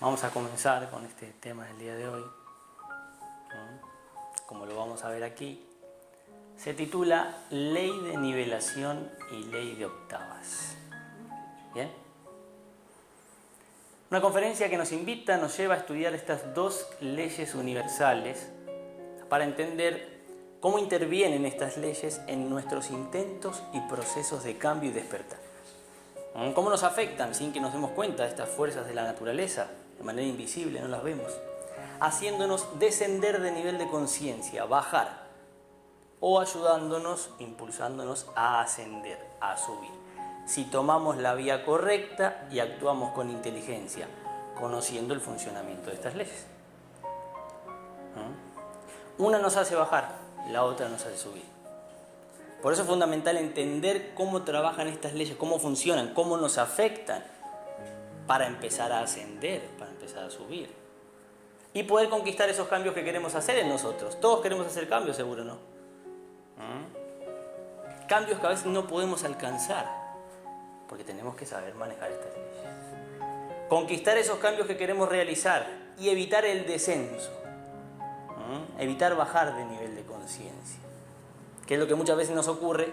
Vamos a comenzar con este tema del día de hoy. Como lo vamos a ver aquí, se titula Ley de nivelación y ley de octavas. ¿Bien? Una conferencia que nos lleva a estudiar estas dos leyes universales para entender cómo intervienen estas leyes en nuestros intentos y procesos de cambio y despertar. Cómo nos afectan sin que nos demos cuenta de estas fuerzas de la naturaleza, de manera invisible, no las vemos, haciéndonos descender de nivel de conciencia, bajar, o ayudándonos, impulsándonos a ascender, a subir. Si tomamos la vía correcta y actuamos con inteligencia, conociendo el funcionamiento de estas leyes. Una nos hace bajar, la otra nos hace subir. Por eso es fundamental entender cómo trabajan estas leyes, cómo funcionan, cómo nos afectan, para empezar a ascender, para empezar a subir. Y poder conquistar esos cambios que queremos hacer en nosotros. Todos queremos hacer cambios, seguro, ¿no? Cambios que a veces no podemos alcanzar, porque tenemos que saber manejar estas leyes. Conquistar esos cambios que queremos realizar y evitar el descenso. Evitar bajar de nivel de conciencia, que es lo que muchas veces nos ocurre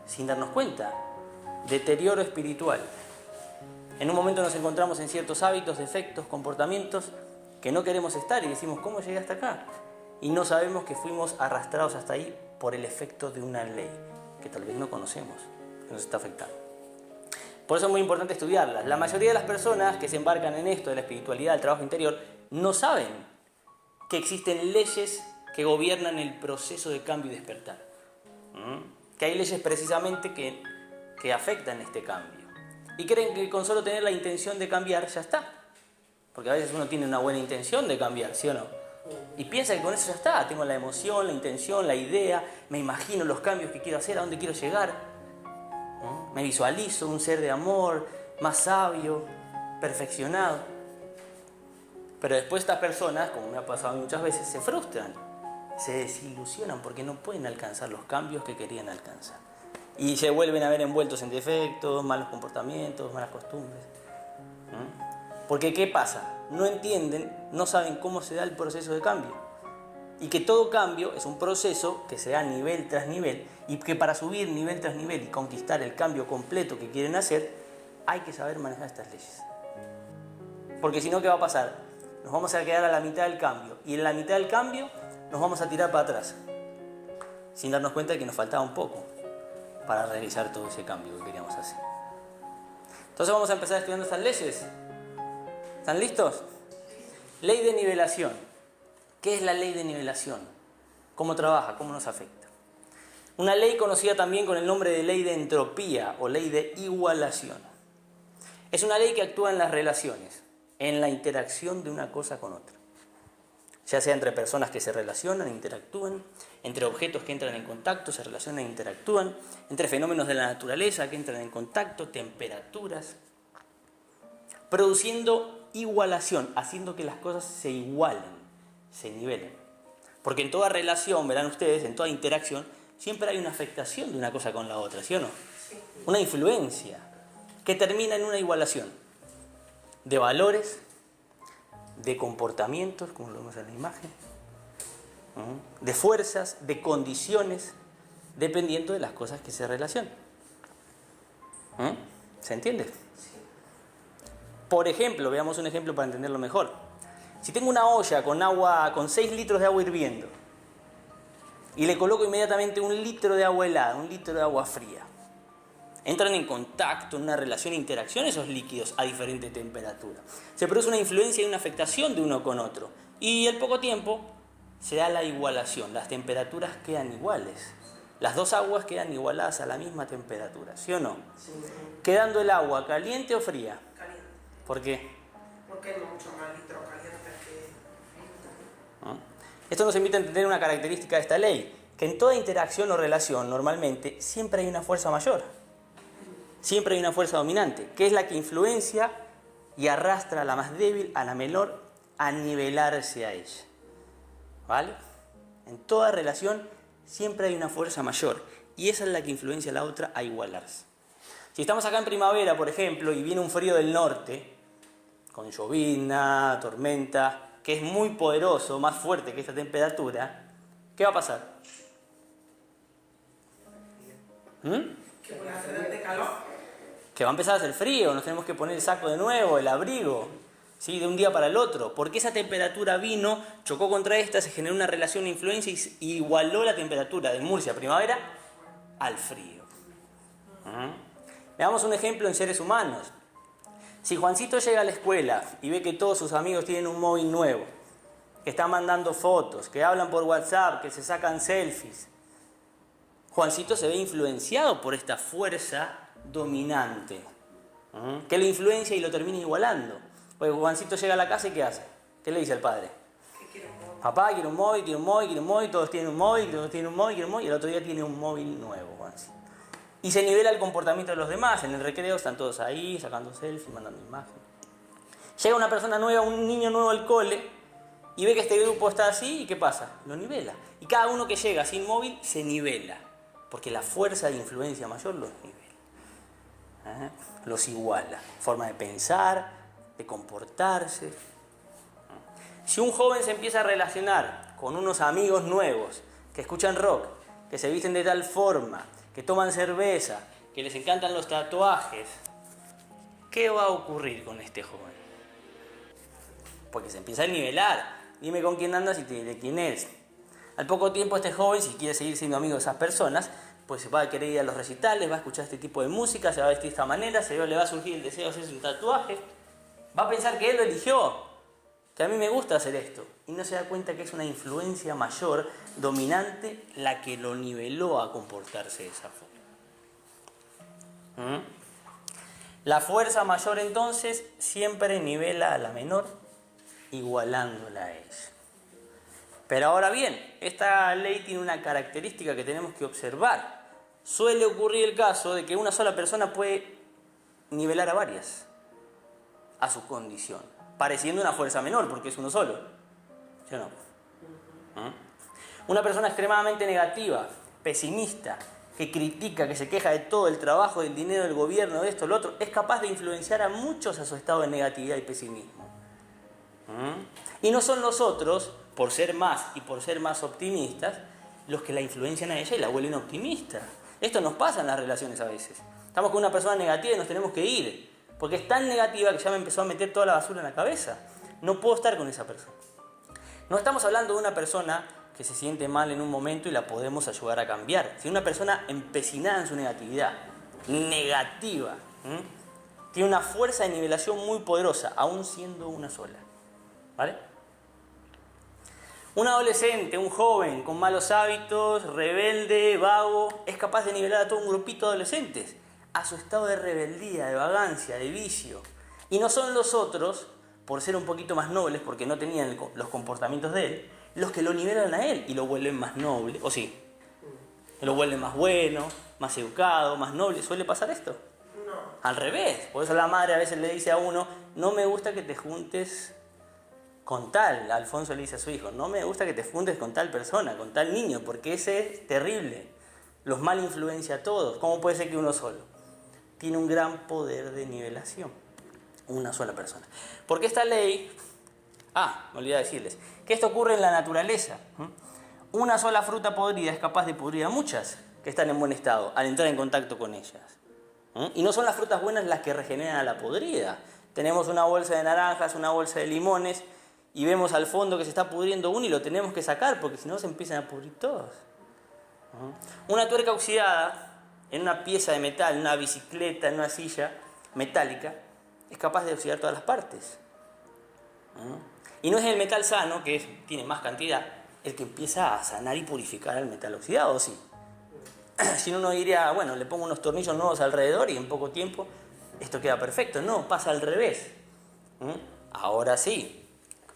sin darnos cuenta. Deterioro espiritual. En un momento nos encontramos en ciertos hábitos, defectos, comportamientos que no queremos estar y decimos, ¿cómo llegué hasta acá? Y no sabemos que fuimos arrastrados hasta ahí por el efecto de una ley que tal vez no conocemos, que nos está afectando. Por eso es muy importante estudiarlas. La mayoría de las personas que se embarcan en esto de la espiritualidad, del trabajo interior, no saben que existen leyes que gobiernan el proceso de cambio y despertar. Que hay leyes precisamente que afectan este cambio. Y creen que con solo tener la intención de cambiar ya está. Porque a veces uno tiene una buena intención de cambiar, ¿sí o no? Y piensa que con eso ya está. Tengo la emoción, la intención, la idea, me imagino los cambios que quiero hacer, a dónde quiero llegar. Me visualizo un ser de amor, más sabio, perfeccionado. Pero después estas personas, como me ha pasado muchas veces, se frustran, se desilusionan porque no pueden alcanzar los cambios que querían alcanzar. Y se vuelven a ver envueltos en defectos, malos comportamientos, malas costumbres. Porque ¿qué pasa? No entienden, no saben cómo se da el proceso de cambio. Y que todo cambio es un proceso que se da nivel tras nivel, y que para subir nivel tras nivel y conquistar el cambio completo que quieren hacer, hay que saber manejar estas leyes. Porque si no, ¿qué va a pasar? Nos vamos a quedar a la mitad del cambio, y en la mitad del cambio nos vamos a tirar para atrás, sin darnos cuenta de que nos faltaba un poco para realizar todo ese cambio que queríamos hacer. Entonces vamos a empezar estudiando estas leyes. ¿Están listos? Ley de nivelación. ¿Qué es la ley de nivelación? ¿Cómo trabaja? ¿Cómo nos afecta? Una ley conocida también con el nombre de ley de entropía o ley de igualación. Es una ley que actúa en las relaciones, en la interacción de una cosa con otra. Ya sea entre personas que se relacionan, interactúan, entre objetos que entran en contacto, se relacionan e interactúan, entre fenómenos de la naturaleza que entran en contacto, temperaturas, produciendo igualación, haciendo que las cosas se igualen, se nivelen. Porque en toda relación, verán ustedes, en toda interacción, siempre hay una afectación de una cosa con la otra, ¿sí o no? Una influencia que termina en una igualación de valores, de comportamientos, como lo vemos en la imagen, de fuerzas, de condiciones, dependiendo de las cosas que se relacionan. ¿Se entiende? Por ejemplo, veamos un ejemplo para entenderlo mejor. Si tengo una olla con agua, con 6 litros de agua hirviendo, y le coloco inmediatamente 1 litro de agua helada, 1 litro de agua fría, entran en contacto, en una relación, interacción esos líquidos a diferente temperatura. Se produce una influencia y una afectación de uno con otro. Y al poco tiempo se da la igualación. Las temperaturas quedan iguales. Las dos aguas quedan igualadas a la misma temperatura, ¿sí o no? Sí. Quedando el agua caliente o fría. Caliente. ¿Por qué? Porque hay mucho más litro caliente que... Esto nos invita a entender una característica de esta ley, que en toda interacción o relación normalmente siempre hay una fuerza mayor. Siempre hay una fuerza dominante, que es la que influencia y arrastra a la más débil, a la menor, a nivelarse a ella. ¿Vale? En toda relación siempre hay una fuerza mayor, y esa es la que influencia a la otra a igualarse. Si estamos acá en primavera, por ejemplo, y viene un frío del norte, con llovizna, tormenta, que es muy poderoso, más fuerte que esta temperatura, ¿qué va a pasar? Que voy a hacer de calor. Que va a empezar a hacer frío, nos tenemos que poner el saco de nuevo, el abrigo, ¿sí? De un día para el otro, porque esa temperatura vino, chocó contra esta, se generó una relación de influencia y igualó la temperatura de Murcia primavera al frío. Veamos un ejemplo en seres humanos. Si Juancito llega a la escuela y ve que todos sus amigos tienen un móvil nuevo, que están mandando fotos, que hablan por WhatsApp, que se sacan selfies, Juancito se ve influenciado por esta fuerza dominante, que lo influencia y lo termina igualando. Pues Juancito llega a la casa y ¿qué hace? ¿Qué le dice al padre? Papá, quiero un móvil, quiero un móvil, quiero un móvil, todos tienen un móvil, todos tienen un móvil, quiero un móvil, y el otro día tiene un móvil nuevo, Juancito. Y se nivela el comportamiento de los demás. En el recreo están todos ahí, sacando selfies, mandando imágenes. Llega una persona nueva, un niño nuevo al cole, y ve que este grupo está así, ¿y qué pasa? Lo nivela. Y cada uno que llega sin móvil se nivela, porque la fuerza de influencia mayor los nivela. Los iguala. Forma de pensar, de comportarse. Si un joven se empieza a relacionar con unos amigos nuevos, que escuchan rock, que se visten de tal forma, que toman cerveza, que les encantan los tatuajes, ¿qué va a ocurrir con este joven? Porque se empieza a nivelar. Dime con quién andas y te diré quién eres. Al poco tiempo este joven, si quiere seguir siendo amigo de esas personas, pues va a querer ir a los recitales, va a escuchar este tipo de música, se va a vestir de esta manera, le va a surgir el deseo de hacerse un tatuaje. Va a pensar que él lo eligió, que a mí me gusta hacer esto. Y no se da cuenta que es una influencia mayor, dominante, la que lo niveló a comportarse de esa forma. La fuerza mayor entonces siempre nivela a la menor, igualándola a ella. Pero ahora bien, esta ley tiene una característica que tenemos que observar. Suele ocurrir el caso de que una sola persona puede nivelar a varias a su condición, pareciendo una fuerza menor porque es uno solo. ¿Sí o no? Una persona extremadamente negativa, pesimista, que critica, que se queja de todo, el trabajo, del dinero, del gobierno, de esto, lo otro, es capaz de influenciar a muchos a su estado de negatividad y pesimismo. Y no son los otros, por ser más y por ser más optimistas, los que la influencian a ella y la vuelven optimista. Esto nos pasa en las relaciones a veces. Estamos con una persona negativa y nos tenemos que ir, porque es tan negativa que ya me empezó a meter toda la basura en la cabeza. No puedo estar con esa persona. No estamos hablando de una persona que se siente mal en un momento y la podemos ayudar a cambiar, sino una persona empecinada en su negatividad, negativa. Tiene una fuerza de nivelación muy poderosa, aún siendo una sola. ¿Vale? Un adolescente, un joven con malos hábitos, rebelde, vago, es capaz de nivelar a todo un grupito de adolescentes a su estado de rebeldía, de vagancia, de vicio. Y no son los otros, por ser un poquito más nobles, porque no tenían los comportamientos de él, los que lo nivelan a él y lo vuelven más noble, o sí, lo vuelven más bueno, más educado, más noble. ¿Suele pasar esto? No. Al revés. Por eso la madre a veces le dice a uno, no me gusta que te juntes con tal. Alfonso le dice a su hijo, no me gusta que te juntes con tal persona, con tal niño, porque ese es terrible. Los mal influencia a todos. ¿Cómo puede ser que uno solo? Tiene un gran poder de nivelación. Una sola persona. Porque esta ley... me olvidé decirles que esto ocurre en la naturaleza. Una sola fruta podrida es capaz de pudrir a muchas que están en buen estado al entrar en contacto con ellas. Y no son las frutas buenas las que regeneran a la podrida. Tenemos una bolsa de naranjas, una bolsa de limones y vemos al fondo que se está pudriendo uno y lo tenemos que sacar porque si no se empiezan a pudrir todos. Una tuerca oxidada en una pieza de metal, en una bicicleta, en una silla metálica, es capaz de oxidar todas las partes. Y no es el metal sano, que tiene más cantidad, el que empieza a sanar y purificar el metal oxidado, ¿sí? Si no, uno diría, bueno, le pongo unos tornillos nuevos alrededor y en poco tiempo esto queda perfecto. No, pasa al revés. Ahora sí,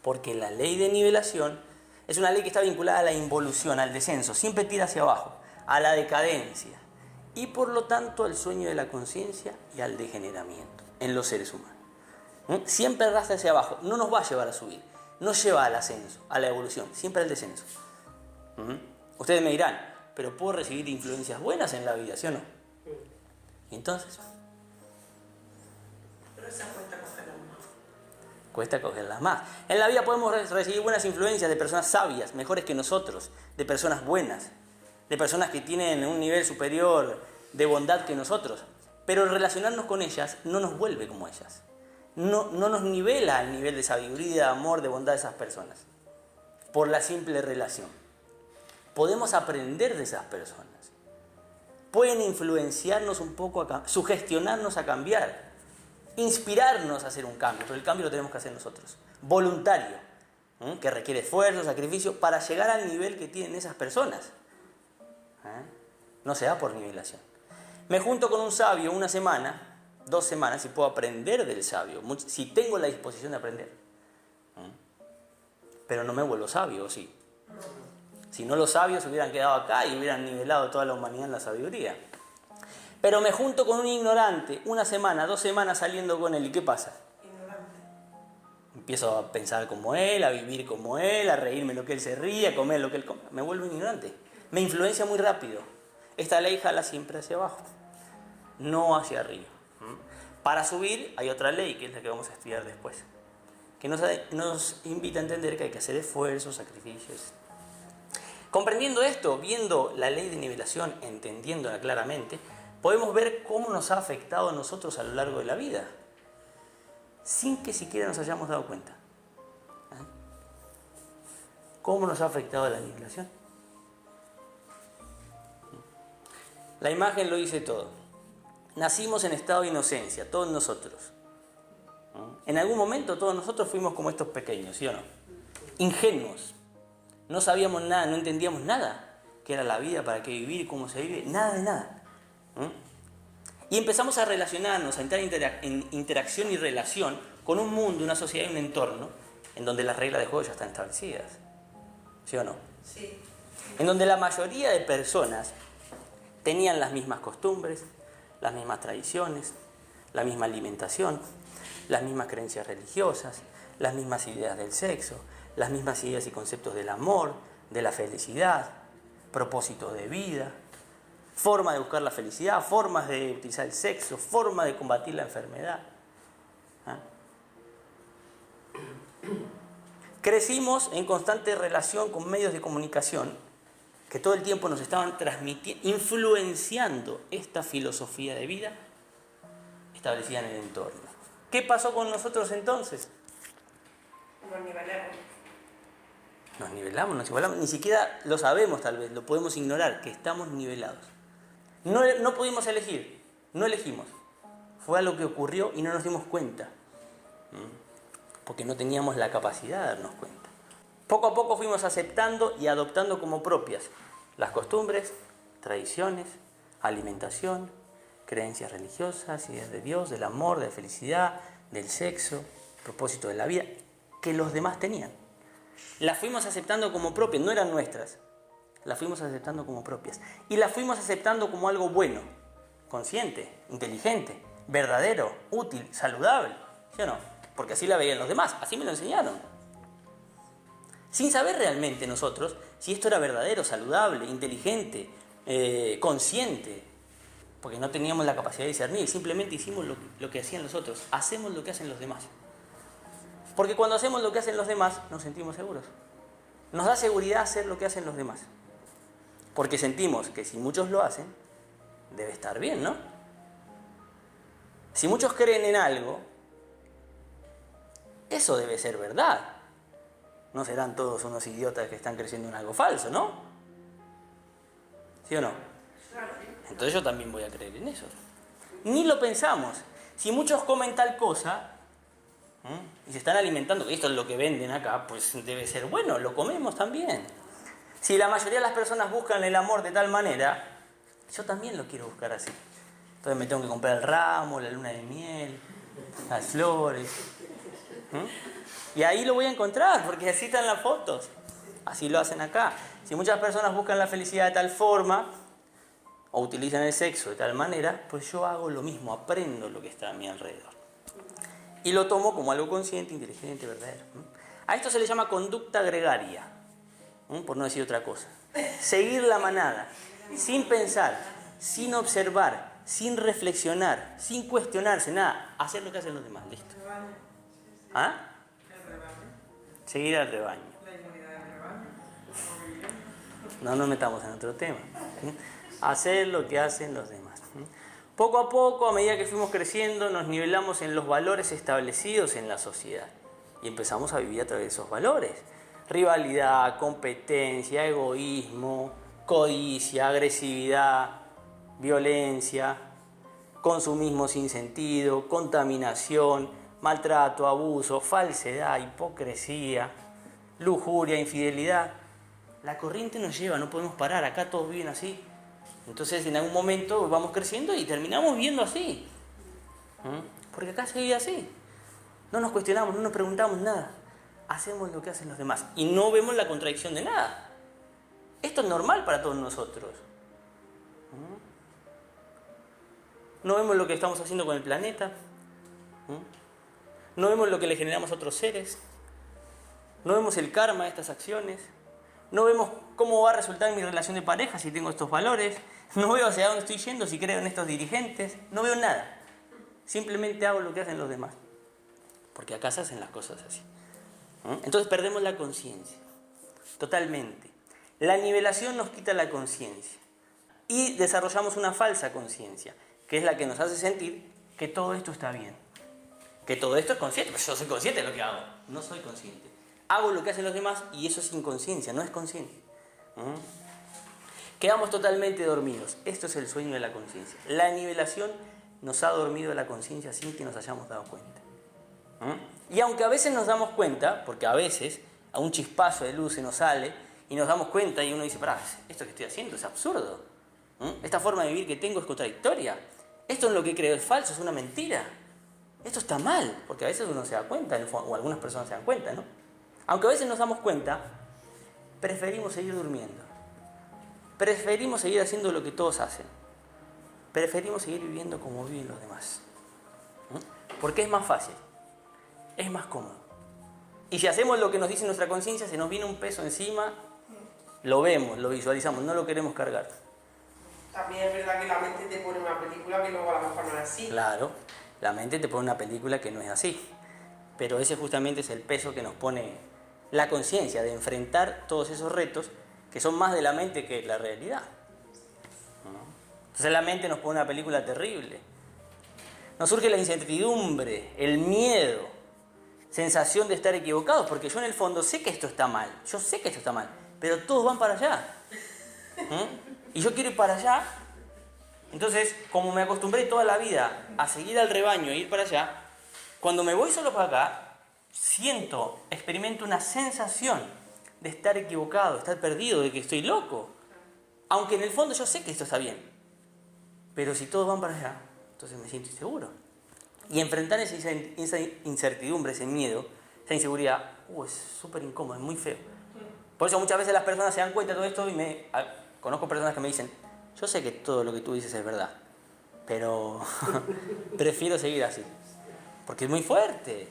porque la ley de nivelación es una ley que está vinculada a la involución, al descenso, siempre tira hacia abajo, a la decadencia y por lo tanto al sueño de la conciencia y al degeneramiento en los seres humanos. Siempre arrastra hacia abajo, no nos va a llevar a subir, nos lleva al ascenso, a la evolución, siempre al descenso. Ustedes me dirán, pero ¿puedo recibir influencias buenas en la vida, sí o no? ¿Y entonces? Pero esa cuenta con el alma. Cuesta cogerlas más. En la vida podemos recibir buenas influencias de personas sabias, mejores que nosotros, de personas buenas, de personas que tienen un nivel superior de bondad que nosotros. Pero relacionarnos con ellas no nos vuelve como ellas. No nos nivela al nivel de sabiduría, de amor, de bondad de esas personas. Por la simple relación. Podemos aprender de esas personas. Pueden influenciarnos un poco, sugestionarnos a cambiar, inspirarnos a hacer un cambio, pero el cambio lo tenemos que hacer nosotros. Voluntario, que requiere esfuerzo, sacrificio, para llegar al nivel que tienen esas personas. No se da por nivelación. Me junto con un sabio una semana, 2 semanas, y puedo aprender del sabio, si tengo la disposición de aprender. Pero no me vuelvo sabio, ¿o sí? Si no, los sabios hubieran quedado acá y hubieran nivelado toda la humanidad en la sabiduría. Pero me junto con un ignorante, una semana, 2 semanas saliendo con él, ¿y qué pasa? Ignorante. Empiezo a pensar como él, a vivir como él, a reírme lo que él se ríe, a comer lo que él come. Me vuelvo un ignorante. Me influencia muy rápido. Esta ley jala siempre hacia abajo, no hacia arriba. Para subir hay otra ley, que es la que vamos a estudiar después, que nos invita a entender que hay que hacer esfuerzos, sacrificios. Comprendiendo esto, viendo la ley de nivelación, entendiéndola claramente, podemos ver cómo nos ha afectado a nosotros a lo largo de la vida, sin que siquiera nos hayamos dado cuenta. ¿Cómo nos ha afectado la nivelación? La imagen lo dice todo. Nacimos en estado de inocencia, todos nosotros. En algún momento todos nosotros fuimos como estos pequeños, ¿sí o no? Ingenuos. No sabíamos nada, no entendíamos nada. ¿Qué era la vida? ¿Para qué vivir? ¿Cómo se vive? Nada de nada. Y empezamos a relacionarnos, a entrar en interacción y relación con un mundo, una sociedad y un entorno en donde las reglas de juego ya están establecidas. ¿Sí o no? Sí. En donde la mayoría de personas tenían las mismas costumbres, las mismas tradiciones, la misma alimentación, las mismas creencias religiosas, las mismas ideas del sexo, las mismas ideas y conceptos del amor, de la felicidad, propósitos de vida, forma de buscar la felicidad, formas de utilizar el sexo, forma de combatir la enfermedad. Crecimos en constante relación con medios de comunicación que todo el tiempo nos estaban transmitiendo, influenciando esta filosofía de vida establecida en el entorno. ¿Qué pasó con nosotros entonces? Nos Nos nivelamos. nivelamos, ni siquiera lo sabemos tal vez, lo podemos ignorar, que estamos nivelados. No pudimos elegir, no elegimos. Fue algo que ocurrió y no nos dimos cuenta, porque no teníamos la capacidad de darnos cuenta. Poco a poco fuimos aceptando y adoptando como propias las costumbres, tradiciones, alimentación, creencias religiosas, ideas de Dios, del amor, de la felicidad, del sexo, propósito de la vida, que los demás tenían. Las fuimos aceptando como propias, no eran nuestras. Las fuimos aceptando como propias. Y las fuimos aceptando como algo bueno, consciente, inteligente, verdadero, útil, saludable. ¿Sí o no? Porque así la veían los demás, así me lo enseñaron. Sin saber realmente nosotros si esto era verdadero, saludable, inteligente, consciente. Porque no teníamos la capacidad de discernir, simplemente hicimos lo que hacían los otros. Hacemos lo que hacen los demás. Porque cuando hacemos lo que hacen los demás, nos sentimos seguros. Nos da seguridad hacer lo que hacen los demás. Porque sentimos que si muchos lo hacen, debe estar bien, ¿no? Si muchos creen en algo, eso debe ser verdad. No serán todos unos idiotas que están creyendo en algo falso, ¿no? ¿Sí o no? Entonces yo también voy a creer en eso. Ni lo pensamos. Si muchos comen tal cosa y se están alimentando, que esto es lo que venden acá, pues debe ser bueno, lo comemos también. Si la mayoría de las personas buscan el amor de tal manera, yo también lo quiero buscar así. Entonces me tengo que comprar el ramo, la luna de miel, las flores. Y ahí lo voy a encontrar, porque así están las fotos. Así lo hacen acá. Si muchas personas buscan la felicidad de tal forma, o utilizan el sexo de tal manera, pues yo hago lo mismo, aprendo lo que está a mi alrededor. Y lo tomo como algo consciente, inteligente, verdadero. A esto se le llama conducta gregaria, por no decir otra cosa. Seguir la manada, sin pensar, sin observar, sin reflexionar, sin cuestionarse, nada. Hacer lo que hacen los demás, listo. ¿Ah? Seguir al rebaño. La inmunidad del rebaño. No nos metamos en otro tema. ¿Sí? Hacer lo que hacen los demás. ¿Sí? Poco a poco, a medida que fuimos creciendo, nos nivelamos en los valores establecidos en la sociedad. Y empezamos a vivir a través de esos valores. Rivalidad, competencia, egoísmo, codicia, agresividad, violencia, consumismo sin sentido, contaminación, maltrato, abuso, falsedad, hipocresía, lujuria, infidelidad. La corriente nos lleva, no podemos parar, acá todos viven así. Entonces en algún momento vamos creciendo y terminamos viviendo así. Porque acá se vive así. No nos cuestionamos, no nos preguntamos nada. Hacemos lo que hacen los demás y no vemos la contradicción de nada. Esto es normal para todos nosotros. No vemos lo que estamos haciendo con el planeta. No vemos lo que le generamos a otros seres. No vemos el karma de estas acciones. No vemos cómo va a resultar mi relación de pareja si tengo estos valores. No veo hacia dónde estoy yendo si creo en estos dirigentes. No veo nada. Simplemente hago lo que hacen los demás. Porque acá se hacen las cosas así. Entonces perdemos la conciencia. Totalmente. La nivelación nos quita la conciencia. Y desarrollamos una falsa conciencia, que es la que nos hace sentir que todo esto está bien. Que todo esto es consciente. Pues yo soy consciente de lo que hago. No soy consciente. Hago lo que hacen los demás y eso es inconsciencia, no es consciente. Quedamos totalmente dormidos. Esto es el sueño de la conciencia. La nivelación nos ha dormido la conciencia sin que nos hayamos dado cuenta. Y aunque a veces nos damos cuenta, porque a veces a un chispazo de luz se nos sale y nos damos cuenta y uno dice, pará, esto que estoy haciendo es absurdo. Esta forma de vivir que tengo es contradictoria. Esto es lo que creo es falso, es una mentira. Esto está mal, porque a veces uno se da cuenta, o algunas personas se dan cuenta, ¿no? Aunque a veces nos damos cuenta, preferimos seguir durmiendo. Preferimos seguir haciendo lo que todos hacen. Preferimos seguir viviendo como viven los demás. Porque es más fácil. Es más cómodo. Y si hacemos lo que nos dice nuestra conciencia, se nos viene un peso encima, lo vemos, lo visualizamos, no lo queremos cargar. También es verdad que la mente te pone una película que luego a lo mejor no es así. Claro, la mente te pone una película que no es así. Pero ese justamente es el peso que nos pone la conciencia de enfrentar todos esos retos que son más de la mente que la realidad. Entonces la mente nos pone una película terrible. Nos surge la incertidumbre, el miedo, sensación de estar equivocados, porque yo en el fondo sé que esto está mal, yo sé que esto está mal, pero todos van para allá. Y yo quiero ir para allá. Entonces, como me acostumbré toda la vida a seguir al rebaño e ir para allá, cuando me voy solo para acá, experimento una sensación de estar equivocado, de estar perdido, de que estoy loco. Aunque en el fondo yo sé que esto está bien. Pero si todos van para allá, entonces me siento inseguro. Y enfrentar esa incertidumbre, ese miedo, esa inseguridad, es súper incómodo, es muy feo. Por eso muchas veces las personas se dan cuenta de todo esto y conozco personas que me dicen, yo sé que todo lo que tú dices es verdad, pero prefiero seguir así. Porque es muy fuerte.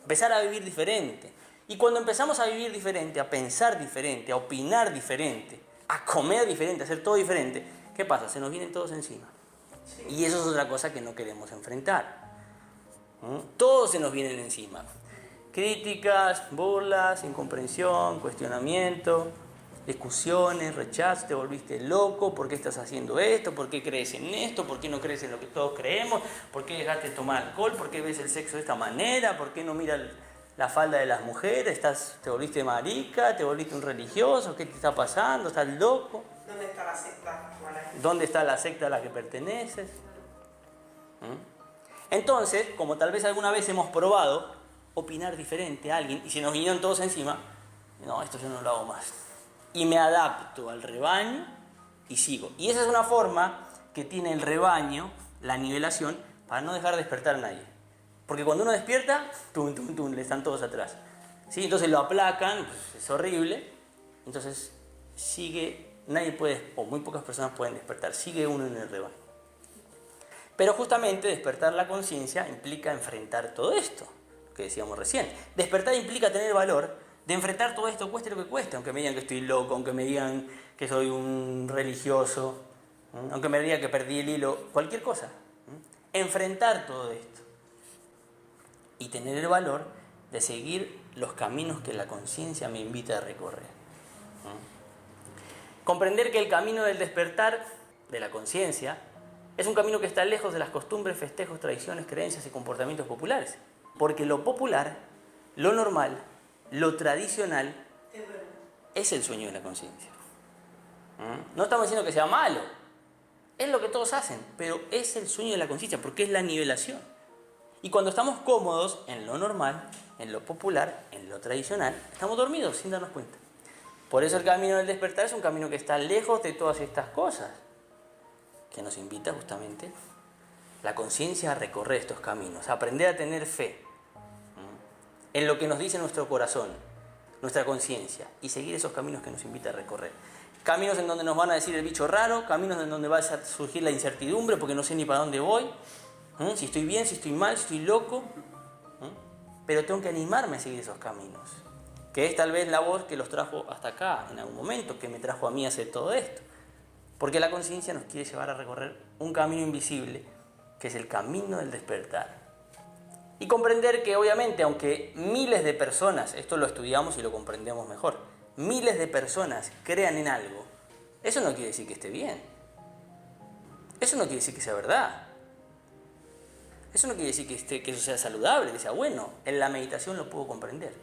Empezar a vivir diferente. Y cuando empezamos a vivir diferente, a pensar diferente, a opinar diferente, a comer diferente, a hacer todo diferente, ¿qué pasa? Se nos vienen todos encima. Sí. Y eso es otra cosa que no queremos enfrentar. Todos se nos vienen encima. Críticas, burlas, incomprensión, cuestionamiento, discusiones, rechazo, te volviste loco, ¿por qué estás haciendo esto? ¿Por qué crees en esto? ¿Por qué no crees en lo que todos creemos? ¿Por qué dejaste de tomar alcohol? ¿Por qué ves el sexo de esta manera? ¿Por qué no miras la falda de las mujeres? ¿Te volviste marica? ¿Te volviste un religioso? ¿Qué te está pasando? ¿Estás loco? ¿Dónde está la secta? ¿Dónde está la secta a la que perteneces? Entonces, como tal vez alguna vez hemos probado opinar diferente a alguien y se nos vinieron todos encima, no, esto yo no lo hago más. Y me adapto al rebaño y sigo. Y esa es una forma que tiene el rebaño, la nivelación, para no dejar despertar a nadie. Porque cuando uno despierta, tum, tum, tum, le están todos atrás. ¿Sí? Entonces lo aplacan, pues es horrible. Entonces nadie puede, o muy pocas personas pueden despertar. Sigue uno en el rebaño. Pero justamente despertar la conciencia implica enfrentar todo esto, lo que decíamos recién. Despertar implica tener valor de enfrentar todo esto, cueste lo que cueste, aunque me digan que estoy loco, aunque me digan que soy un religioso, aunque me digan que perdí el hilo, cualquier cosa. Enfrentar todo esto y tener el valor de seguir los caminos que la conciencia me invita a recorrer. Comprender que el camino del despertar de la conciencia es un camino que está lejos de las costumbres, festejos, tradiciones, creencias y comportamientos populares. Porque lo popular, lo normal, lo tradicional es el sueño de la conciencia. No estamos diciendo que sea malo, es lo que todos hacen, pero es el sueño de la conciencia porque es la nivelación. Y cuando estamos cómodos en lo normal, en lo popular, en lo tradicional, estamos dormidos sin darnos cuenta. Por eso el camino del despertar es un camino que está lejos de todas estas cosas, que nos invita justamente la conciencia a recorrer estos caminos, a aprender a tener fe en lo que nos dice nuestro corazón, nuestra conciencia, y seguir esos caminos que nos invita a recorrer. Caminos en donde nos van a decir el bicho raro, caminos en donde va a surgir la incertidumbre porque no sé ni para dónde voy, si estoy bien, si estoy mal, si estoy loco, pero tengo que animarme a seguir esos caminos, que es tal vez la voz que los trajo hasta acá en algún momento, que me trajo a mí a hacer todo esto. Porque la conciencia nos quiere llevar a recorrer un camino invisible, que es el camino del despertar. Y comprender que obviamente, aunque miles de personas, esto lo estudiamos y lo comprendemos mejor, miles de personas crean en algo, eso no quiere decir que esté bien. Eso no quiere decir que sea verdad. Eso no quiere decir que eso sea saludable, que sea bueno. En la meditación lo puedo comprender.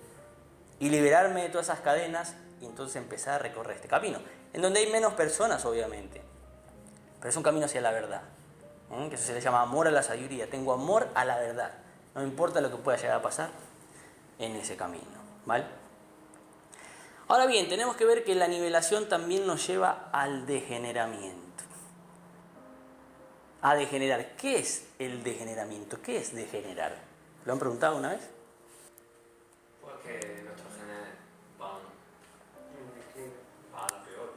Y liberarme de todas esas cadenas y entonces empezar a recorrer este camino. En donde hay menos personas, obviamente. Pero es un camino hacia la verdad. Que eso se le llama amor a la sabiduría. Tengo amor a la verdad. No me importa lo que pueda llegar a pasar en ese camino. ¿Vale? Ahora bien, tenemos que ver que la nivelación también nos lleva al degeneramiento. A degenerar. ¿Qué es el degeneramiento? ¿Qué es degenerar? ¿Lo han preguntado una vez? Porque nuestros genes van a la peor.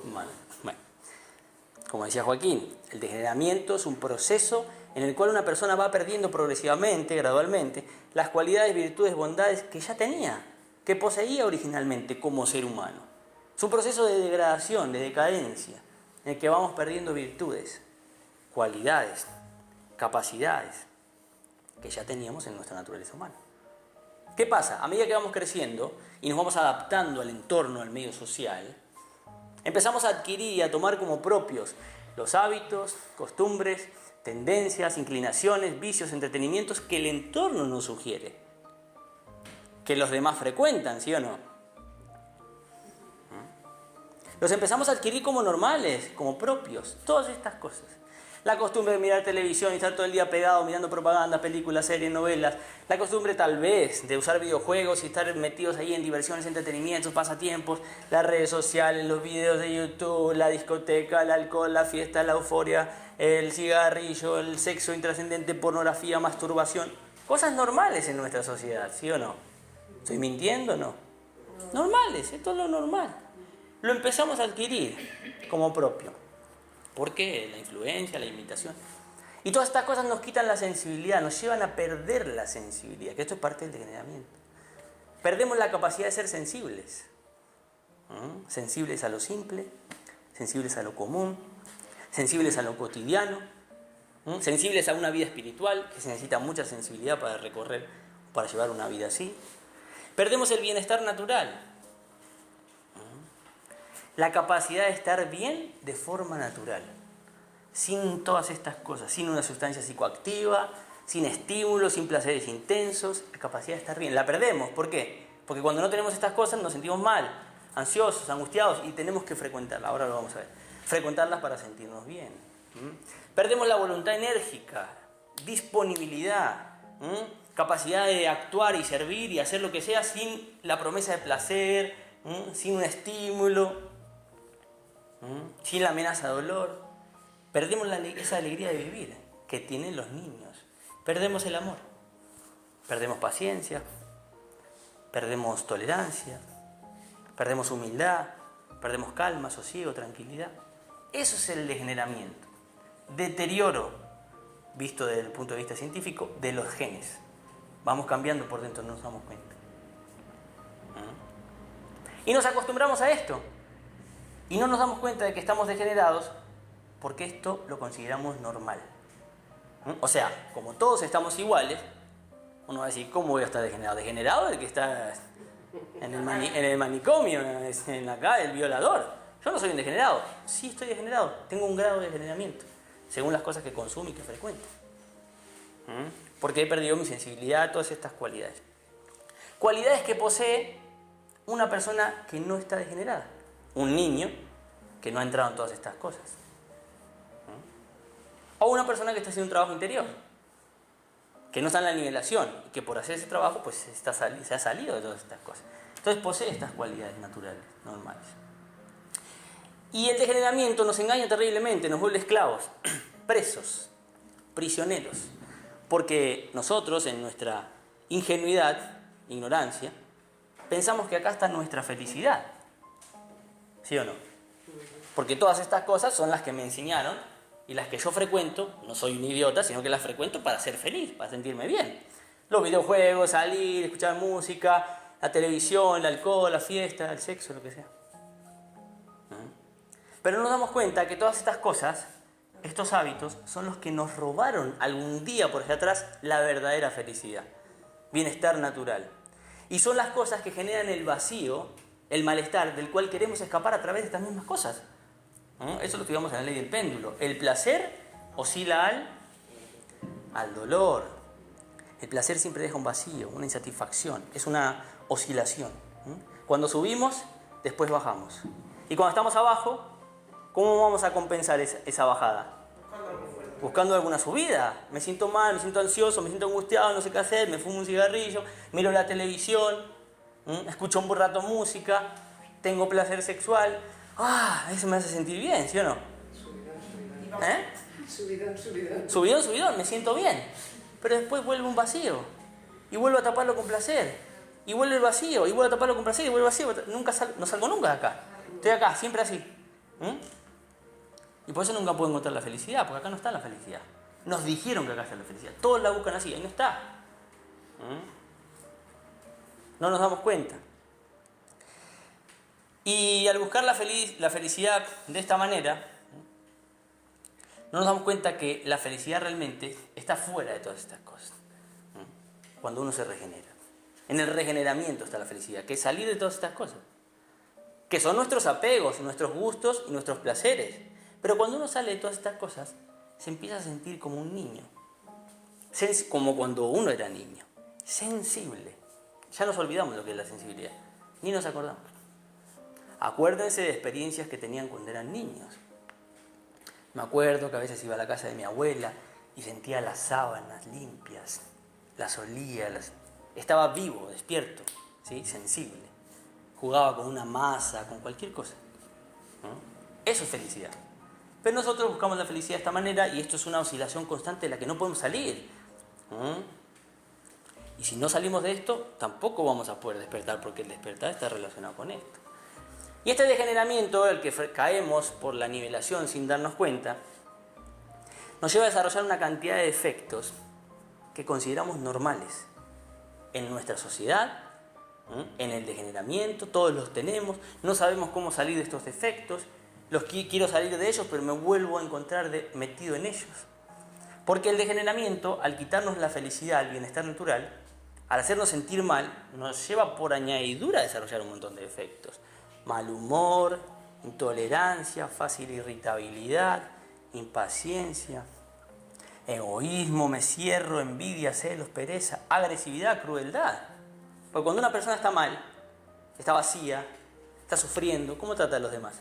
Bueno, como decía Joaquín, el degeneramiento es un proceso en el cual una persona va perdiendo progresivamente, gradualmente, las cualidades, virtudes, bondades que ya tenía, que poseía originalmente como ser humano. Es un proceso de degradación, de decadencia, en el que vamos perdiendo virtudes, cualidades, capacidades que ya teníamos en nuestra naturaleza humana. ¿Qué pasa? A medida que vamos creciendo y nos vamos adaptando al entorno, al medio social, empezamos a adquirir y a tomar como propios los hábitos, costumbres, tendencias, inclinaciones, vicios, entretenimientos que el entorno nos sugiere, que los demás frecuentan, ¿sí o no? Los empezamos a adquirir como normales, como propios, todas estas cosas. La costumbre de mirar televisión y estar todo el día pegado mirando propaganda, películas, series, novelas. La costumbre tal vez de usar videojuegos y estar metidos ahí en diversiones, entretenimientos, pasatiempos, las redes sociales, los videos de YouTube, la discoteca, el alcohol, la fiesta, la euforia, el cigarrillo, el sexo intrascendente, pornografía, masturbación. Cosas normales en nuestra sociedad, ¿sí o no? ¿Estoy mintiendo o no? Normales, esto es lo normal. Lo empezamos a adquirir como propio. ¿Por qué? La influencia, la imitación. Y todas estas cosas nos quitan la sensibilidad, nos llevan a perder la sensibilidad, que esto es parte del degeneramiento. Perdemos la capacidad de ser sensibles. Sensibles a lo simple, sensibles a lo común, sensibles a lo cotidiano, sensibles a una vida espiritual, que se necesita mucha sensibilidad para recorrer, para llevar una vida así. Perdemos el bienestar natural. La capacidad de estar bien de forma natural, sin todas estas cosas, sin una sustancia psicoactiva, sin estímulos, sin placeres intensos, la capacidad de estar bien. La perdemos, ¿por qué? Porque cuando no tenemos estas cosas nos sentimos mal, ansiosos, angustiados y tenemos que frecuentarlas, ahora lo vamos a ver, frecuentarlas para sentirnos bien. Perdemos la voluntad enérgica, disponibilidad, capacidad de actuar y servir y hacer lo que sea sin la promesa de placer, sin un estímulo, sin la amenaza de dolor. Perdemos esa alegría de vivir que tienen los niños. Perdemos el amor, perdemos paciencia, perdemos tolerancia, perdemos humildad, perdemos calma, sosiego, tranquilidad. Eso es el degeneramiento, deterioro, visto desde el punto de vista científico, de los genes. Vamos cambiando por dentro, no nos damos cuenta. Y nos acostumbramos a esto. Y no nos damos cuenta de que estamos degenerados porque esto lo consideramos normal. O sea, como todos estamos iguales, Uno va a decir, ¿cómo voy a estar degenerado? Degenerado el que está en el manicomio, en acá, el violador. Yo no soy un degenerado. Sí estoy degenerado. Tengo un grado de degeneramiento, según las cosas que consumo y que frecuento. Porque he perdido mi sensibilidad, todas estas cualidades. Cualidades que posee una persona que no está degenerada. Un niño que no ha entrado en todas estas cosas. O una persona que está haciendo un trabajo interior, que no está en la nivelación, y que por hacer ese trabajo pues se ha salido de todas estas cosas. Entonces posee estas cualidades naturales, normales. Y el degeneramiento nos engaña terriblemente, nos vuelve esclavos, presos, prisioneros. Porque nosotros, en nuestra ingenuidad, ignorancia, pensamos que acá está nuestra felicidad. ¿Sí o no? Porque todas estas cosas son las que me enseñaron y las que yo frecuento, no soy un idiota, sino que las frecuento para ser feliz, para sentirme bien. Los videojuegos, salir, escuchar música, la televisión, el alcohol, la fiesta, el sexo, lo que sea. Pero no nos damos cuenta que todas estas cosas, estos hábitos, son los que nos robaron algún día por hacia atrás la verdadera felicidad, bienestar natural. Y son las cosas que generan el vacío, el malestar, del cual queremos escapar a través de estas mismas cosas. Eso lo estudiamos en la ley del péndulo. El placer oscila al dolor. El placer siempre deja un vacío, una insatisfacción. Es una oscilación. Cuando subimos, después bajamos. Y cuando estamos abajo, ¿cómo vamos a compensar esa bajada? Buscando alguna subida. Me siento mal, me siento ansioso, me siento angustiado, no sé qué hacer, me fumo un cigarrillo, miro la televisión, escucho un rato música, tengo placer sexual. Eso me hace sentir bien, ¿sí o no? Subidón, me siento bien. Pero después vuelve un vacío. Y vuelvo a taparlo con placer. Y vuelve el vacío, y vuelvo a taparlo con placer, y vuelve el vacío. No salgo nunca de acá. Estoy acá, siempre así. Y por eso nunca puedo encontrar la felicidad, porque acá no está la felicidad. Nos dijeron que acá está la felicidad. Todos la buscan así, ahí no está. No nos damos cuenta. Y al buscar la felicidad de esta manera, no nos damos cuenta que la felicidad realmente está fuera de todas estas cosas. Cuando uno se regenera. En el regeneramiento está la felicidad, que es salir de todas estas cosas. Que son nuestros apegos, nuestros gustos y nuestros placeres. Pero cuando uno sale de todas estas cosas, se empieza a sentir como un niño. Como cuando uno era niño. Sensible. Ya nos olvidamos lo que es la sensibilidad. Ni nos acordamos. Acuérdense de experiencias que tenían cuando eran niños. Me acuerdo que a veces iba a la casa de mi abuela y sentía las sábanas limpias. Las olía, estaba vivo, despierto, ¿sí? Sensible. Jugaba con una masa, con cualquier cosa. Eso es felicidad. Pero nosotros buscamos la felicidad de esta manera y esto es una oscilación constante de la que no podemos salir. Y si no salimos de esto, tampoco vamos a poder despertar, porque el despertar está relacionado con esto. Y este degeneramiento, el que caemos por la nivelación sin darnos cuenta, nos lleva a desarrollar una cantidad de defectos que consideramos normales en nuestra sociedad, en el degeneramiento, todos los tenemos, no sabemos cómo salir de estos defectos, quiero salir de ellos, pero me vuelvo a encontrar metido en ellos. Porque el degeneramiento, al quitarnos la felicidad, el bienestar natural, al hacernos sentir mal, nos lleva por añadidura a desarrollar un montón de defectos. Mal humor, intolerancia, fácil irritabilidad, impaciencia, egoísmo, me cierro, envidia, celos, pereza, agresividad, crueldad. Porque cuando una persona está mal, está vacía, está sufriendo, ¿cómo trata a los demás?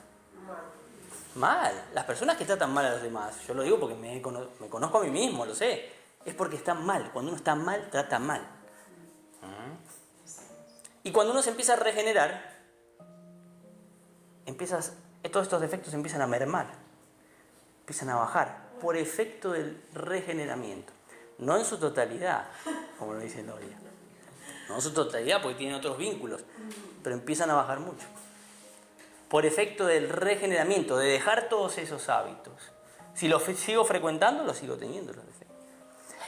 Mal. Las personas que tratan mal a los demás, yo lo digo porque me conozco a mí mismo, lo sé, es porque están mal. Cuando uno está mal, trata mal. Y cuando uno se empieza a regenerar, todos estos defectos empiezan a mermar, empiezan a bajar, por efecto del regeneramiento. No en su totalidad, como lo dice Noria. No en su totalidad, porque tienen otros vínculos, pero empiezan a bajar mucho. Por efecto del regeneramiento, de dejar todos esos hábitos. Si los sigo frecuentando, los sigo teniendo los defectos.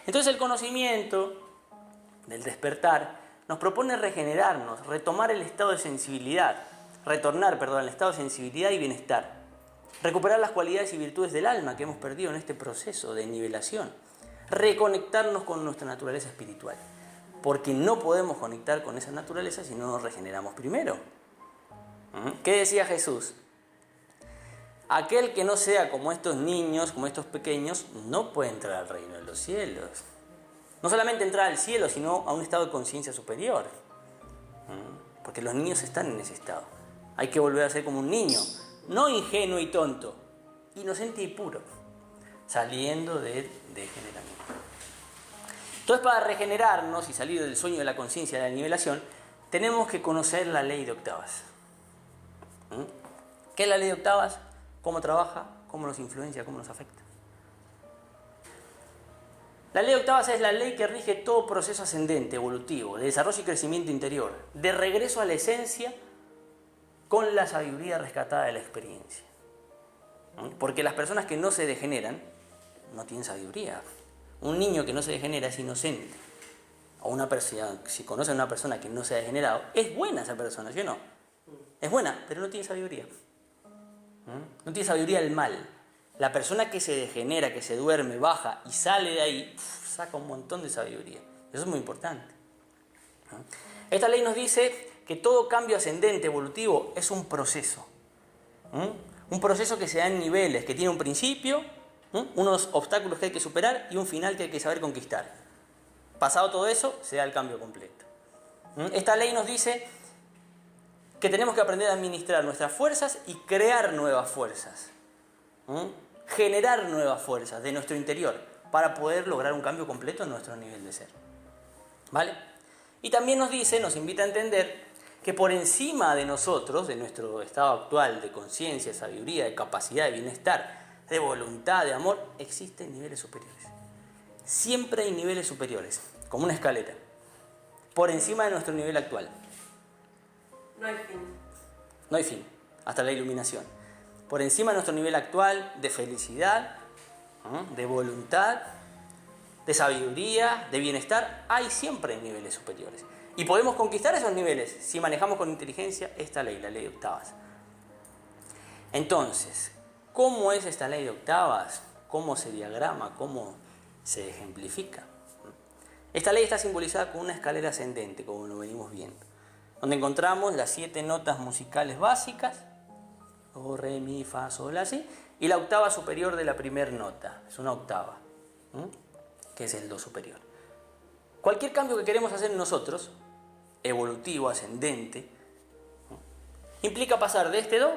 Entonces el conocimiento del despertar nos propone regenerarnos, retomar el estado de sensibilidad, retornar al estado de sensibilidad y bienestar, recuperar las cualidades y virtudes del alma que hemos perdido en este proceso de nivelación, reconectarnos con nuestra naturaleza espiritual. porque no podemos conectar con esa naturaleza si no nos regeneramos primero. ¿Qué decía Jesús? Aquel que no sea como estos niños, como estos pequeños, no puede entrar al reino de los cielos. No solamente entrar al cielo, sino a un estado de conciencia superior. Porque los niños están en ese estado. Hay que volver a ser como un niño, no ingenuo y tonto, inocente y puro, saliendo del degeneramiento. Entonces, para regenerarnos y salir del sueño de la conciencia de la nivelación, tenemos que conocer la ley de octavas. ¿Qué es la ley de octavas? ¿Cómo trabaja? ¿Cómo nos influencia? ¿Cómo nos afecta? La ley de octavas es la ley que rige todo proceso ascendente, evolutivo, de desarrollo y crecimiento interior, de regreso a la esencia con la sabiduría rescatada de la experiencia. Porque las personas que no se degeneran no tienen sabiduría. Un niño que no se degenera es inocente. O una persona, si conocen a una persona que no se ha degenerado, es buena esa persona, ¿sí o no? Es buena, pero no tiene sabiduría. No tiene sabiduría del mal. La persona que se degenera, que se duerme, baja y sale de ahí, saca un montón de sabiduría. Eso es muy importante. Esta ley nos dice que todo cambio ascendente, evolutivo, es un proceso. Un proceso que se da en niveles, que tiene un principio, unos obstáculos que hay que superar y un final que hay que saber conquistar. Pasado todo eso, se da el cambio completo. Esta ley nos dice que tenemos que aprender a administrar nuestras fuerzas y crear nuevas fuerzas. Generar nuevas fuerzas de nuestro interior para poder lograr un cambio completo en nuestro nivel de ser. ¿Vale? Y también nos dice, nos invita a entender que por encima de nosotros, de nuestro estado actual de conciencia, de sabiduría, de capacidad, de bienestar, de voluntad, de amor, existen niveles superiores. Siempre hay niveles superiores, como una escalera, por encima de nuestro nivel actual. No hay fin. No hay fin, hasta la iluminación. Por encima de nuestro nivel actual de felicidad, de voluntad, de sabiduría, de bienestar, hay siempre niveles superiores. Y podemos conquistar esos niveles si manejamos con inteligencia esta ley, la ley de octavas. Entonces, ¿cómo es esta ley de octavas? ¿Cómo se diagrama? ¿Cómo se ejemplifica? Esta ley está simbolizada con una escalera ascendente, como lo venimos viendo, donde encontramos las 7 notas musicales básicas, do, re, mi, fa, sol, la, si, y la octava superior de la primera nota, es una octava, que es el do superior. Cualquier cambio que queremos hacer en nosotros, evolutivo, ascendente, implica pasar de este do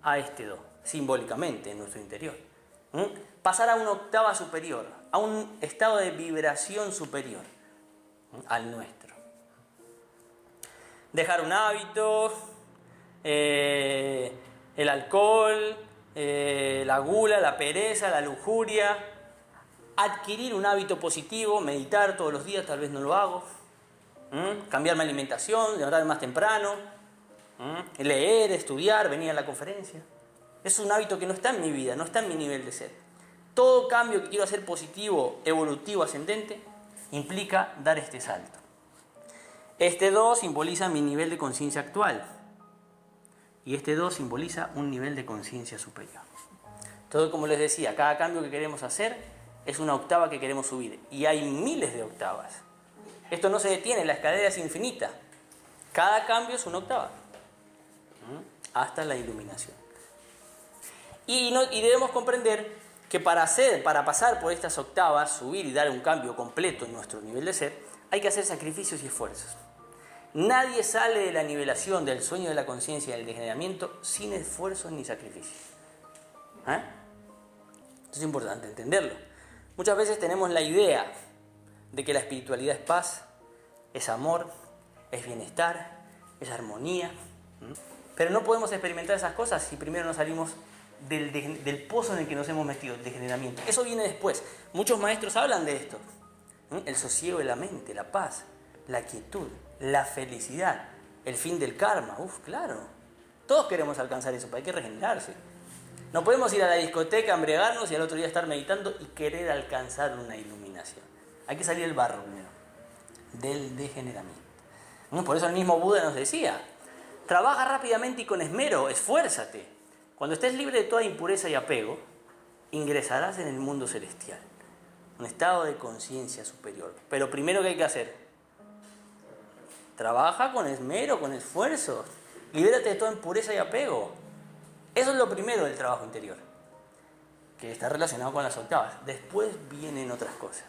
a este do, simbólicamente en nuestro interior. Pasar a una octava superior, a un estado de vibración superior al nuestro. Dejar un hábito, el alcohol, la gula, la pereza, la lujuria, adquirir un hábito positivo, meditar todos los días, tal vez no lo hago, cambiar mi alimentación, levantarme más temprano, leer, estudiar, venir a la conferencia. Es un hábito que no está en mi vida, no está en mi nivel de ser. Todo cambio que quiero hacer positivo, evolutivo, ascendente, implica dar este salto. Este do simboliza mi nivel de conciencia actual y este do simboliza un nivel de conciencia superior. Todo, como les decía, cada cambio que queremos hacer es una octava que queremos subir y hay miles de octavas. Esto no se detiene, la escalera es infinita. Cada cambio es una octava hasta la iluminación. Y debemos comprender que para pasar por estas octavas, subir y dar un cambio completo en nuestro nivel de ser, hay que hacer sacrificios y esfuerzos. Nadie sale de la nivelación, del sueño de la conciencia, del degeneramiento, sin esfuerzos ni sacrificios. Esto es importante entenderlo. Muchas veces tenemos la idea de que la espiritualidad es paz, es amor, es bienestar, es armonía. Pero no podemos experimentar esas cosas si primero no salimos del pozo en el que nos hemos metido, el degeneramiento. Eso viene después. Muchos maestros hablan de esto. El sosiego de la mente, la paz, la quietud, la felicidad, el fin del karma. Claro. Todos queremos alcanzar eso, pero hay que regenerarse. No podemos ir a la discoteca, embriagarnos y al otro día estar meditando y querer alcanzar una iluminación. Hay que salir del barro primero, del degeneramiento. Por eso el mismo Buda nos decía, trabaja rápidamente y con esmero, esfuérzate. Cuando estés libre de toda impureza y apego, ingresarás en el mundo celestial, un estado de conciencia superior. Pero primero, ¿qué hay que hacer? Trabaja con esmero, con esfuerzo. Libérate de toda impureza y apego. Eso es lo primero del trabajo interior, que está relacionado con las octavas. Después vienen otras cosas.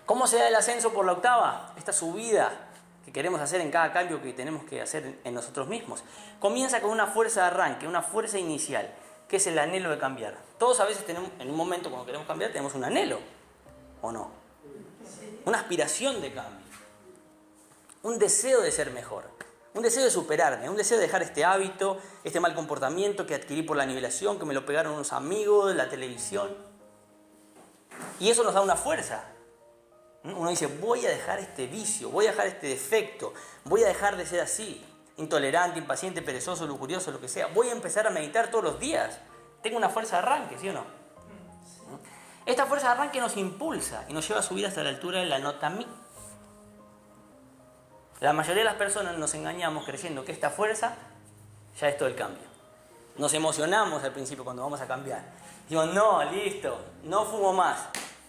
¿Cómo se da el ascenso por la octava? Esta subida que queremos hacer en cada cambio que tenemos que hacer en nosotros mismos. Comienza con una fuerza de arranque, una fuerza inicial, que es el anhelo de cambiar. Todos a veces tenemos, en un momento cuando queremos cambiar, tenemos un anhelo, ¿o no? Una aspiración de cambio. Un deseo de ser mejor. Un deseo de superarme, un deseo de dejar este hábito, este mal comportamiento que adquirí por la nivelación, que me lo pegaron unos amigos, la televisión. Y eso nos da una fuerza. Uno dice, voy a dejar este vicio, voy a dejar este defecto, voy a dejar de ser así, intolerante, impaciente, perezoso, lujurioso, lo que sea. Voy a empezar a meditar todos los días. Tengo una fuerza de arranque, ¿sí o no? Esta fuerza de arranque nos impulsa y nos lleva a subir hasta la altura de la nota mi. La mayoría de las personas nos engañamos creyendo que esta fuerza ya es todo el cambio. Nos emocionamos al principio cuando vamos a cambiar. Decimos, no, listo, no fumo más.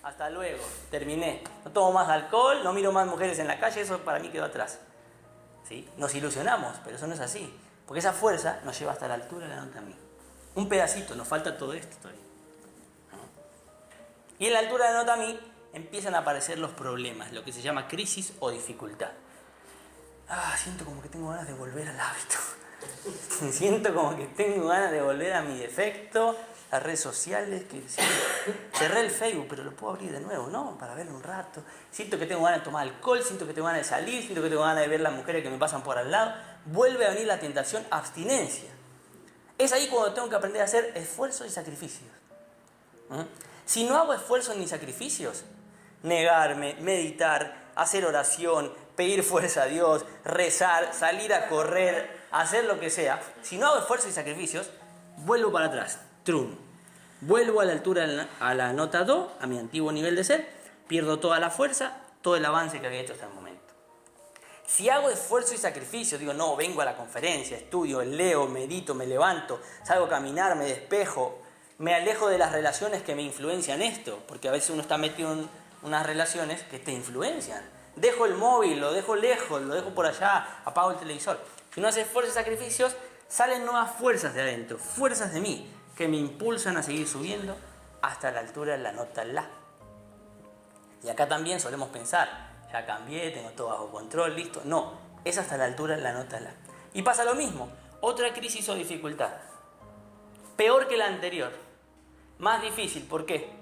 Hasta luego, terminé. No tomo más alcohol, no miro más mujeres en la calle, eso para mí quedó atrás. ¿Sí? Nos ilusionamos, pero eso no es así. Porque esa fuerza nos lleva hasta la altura de la nota mi. Un pedacito, nos falta todo esto todavía. Y en la altura de la nota mi empiezan a aparecer los problemas, lo que se llama crisis o dificultad. Siento como que tengo ganas de volver al hábito. Siento como que tengo ganas de volver a mi defecto, las redes sociales, que cerré el Facebook, pero lo puedo abrir de nuevo, ¿no? Para verlo un rato. Siento que tengo ganas de tomar alcohol, siento que tengo ganas de salir, siento que tengo ganas de ver las mujeres que me pasan por al lado. Vuelve a venir la tentación, abstinencia. Es ahí cuando tengo que aprender a hacer esfuerzos y sacrificios. Si no hago esfuerzos ni sacrificios, negarme, meditar, hacer oración, pedir fuerza a Dios, rezar, salir a correr, hacer lo que sea. Si no hago esfuerzos y sacrificios, vuelvo para atrás. Trum. Vuelvo a la altura, a la nota do, a mi antiguo nivel de ser, pierdo toda la fuerza, todo el avance que había hecho hasta el momento. Si hago esfuerzo y sacrificio, digo, no, vengo a la conferencia, estudio, leo, medito, me levanto, salgo a caminar, me despejo, me alejo de las relaciones que me influencian esto, porque a veces uno está metido en unas relaciones que te influencian. Dejo el móvil, lo dejo lejos, lo dejo por allá, apago el televisor. Si no haces esfuerzos y sacrificios, salen nuevas fuerzas de adentro, fuerzas de mí, que me impulsan a seguir subiendo hasta la altura de la nota la. Y acá también solemos pensar, ya cambié, tengo todo bajo control, listo. No, es hasta la altura de la nota la. Y pasa lo mismo, otra crisis o dificultad. Peor que la anterior, más difícil, ¿por qué?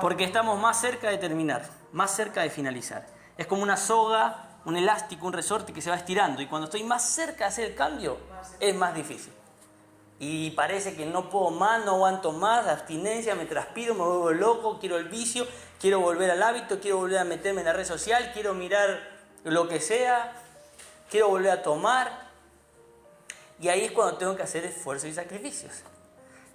Porque estamos más cerca de terminar, más cerca de finalizar. Es como una soga, un elástico, un resorte que se va estirando. Y cuando estoy más cerca de hacer el cambio, es más difícil. Y parece que no puedo más, no aguanto más, abstinencia, me transpiro, me vuelvo loco, quiero el vicio, quiero volver al hábito, quiero volver a meterme en la red social, quiero mirar lo que sea, quiero volver a tomar. Y ahí es cuando tengo que hacer esfuerzos y sacrificios.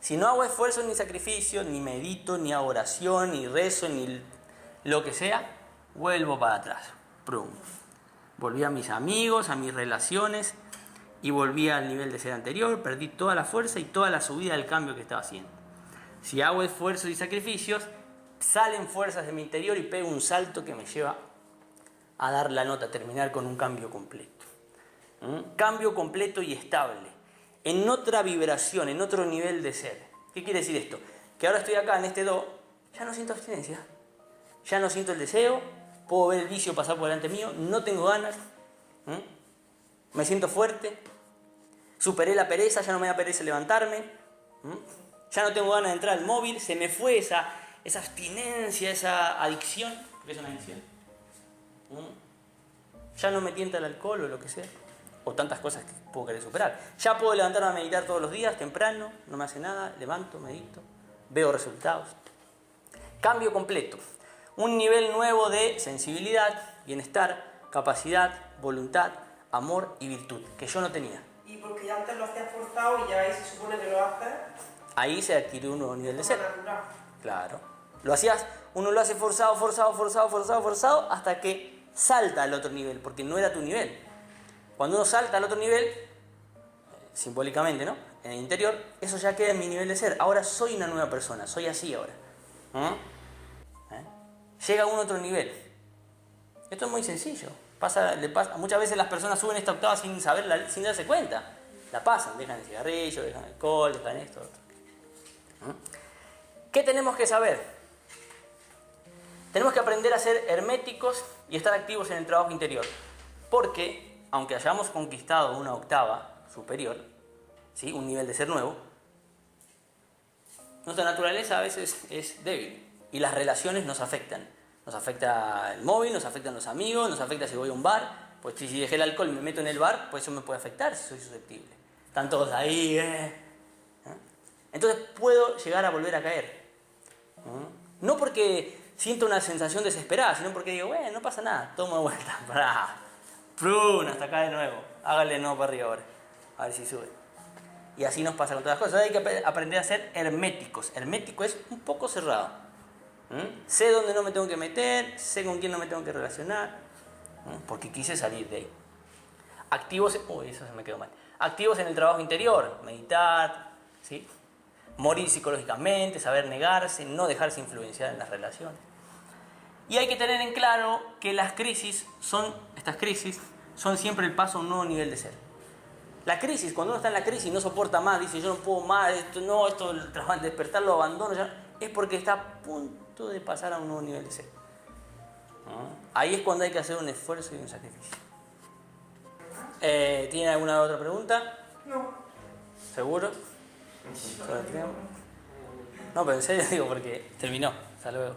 Si no hago esfuerzos ni sacrificios, ni medito, ni hago oración, ni rezo, ni lo que sea, vuelvo para atrás. Prum. Volví a mis amigos, a mis relaciones y volví al nivel de ser anterior, perdí toda la fuerza y toda la subida del cambio que estaba haciendo. Si hago esfuerzos y sacrificios, salen fuerzas de mi interior y pego un salto que me lleva a dar la nota, a terminar con un cambio completo. Cambio completo y estable, en otra vibración, en otro nivel de ser. ¿Qué quiere decir esto? Que ahora estoy acá en este do, ya no siento abstinencia, ya no siento el deseo, puedo ver el vicio pasar por delante mío, no tengo ganas, me siento fuerte, superé la pereza, ya no me da pereza levantarme, ya no tengo ganas de entrar al móvil, se me fue esa abstinencia, esa adicción, porque es una adicción. Ya no me tienta el alcohol o lo que sea, o tantas cosas que puedo querer superar. Ya puedo levantarme a meditar todos los días, temprano, no me hace nada, levanto, medito, veo resultados. Cambio completo. Un nivel nuevo de sensibilidad, bienestar, capacidad, voluntad, amor y virtud, que yo no tenía. Y porque ya antes lo hacías forzado y ya ahí se supone que lo haces. Ahí se adquirió un nuevo nivel de ser. Natural. Claro. Uno lo hace forzado, hasta que salta al otro nivel, porque no era tu nivel. Cuando uno salta al otro nivel, simbólicamente, ¿no? En el interior, eso ya queda en mi nivel de ser. Ahora soy una nueva persona, soy así ahora. Llega a un otro nivel. Esto es muy sencillo. Muchas veces las personas suben esta octava sin saberla, sin darse cuenta. La pasan, dejan el cigarrillo, dejan el alcohol, dejan esto, otro. ¿Qué tenemos que saber? Tenemos que aprender a ser herméticos y estar activos en el trabajo interior. Porque, aunque hayamos conquistado una octava superior, ¿sí? Un nivel de ser nuevo, nuestra naturaleza a veces es débil y las relaciones nos afectan. Nos afecta el móvil, nos afectan los amigos, nos afecta si voy a un bar. Pues si dejé el alcohol y me meto en el bar, pues eso me puede afectar si soy susceptible. Están todos ahí, Entonces puedo llegar a volver a caer. No porque siento una sensación desesperada, sino porque digo, bueno, no pasa nada, tomo vuelta, pará, prun, hasta acá de nuevo, hágale no para arriba ahora, a ver si sube. Y así nos pasa con todas las cosas. Hay que aprender a ser herméticos. Hermético es un poco cerrado. Sé dónde no me tengo que meter, sé con quién no me tengo que relacionar, porque quise salir de ahí. Activos, eso se me quedó mal. Activos en el trabajo interior, meditar, ¿sí? Morir psicológicamente, saber negarse, no dejarse influenciar en las relaciones. Y hay que tener en claro que estas crisis son siempre el paso a un nuevo nivel de ser. La crisis, cuando uno está en la crisis y no soporta más, dice yo no puedo más, el despertar lo abandono, es porque está a punto de pasar a un nuevo nivel de ser. Ahí es cuando hay que hacer un esfuerzo y un sacrificio. ¿Tienen alguna otra pregunta? No. ¿Seguro? No, pero en serio digo porque terminó. Hasta luego.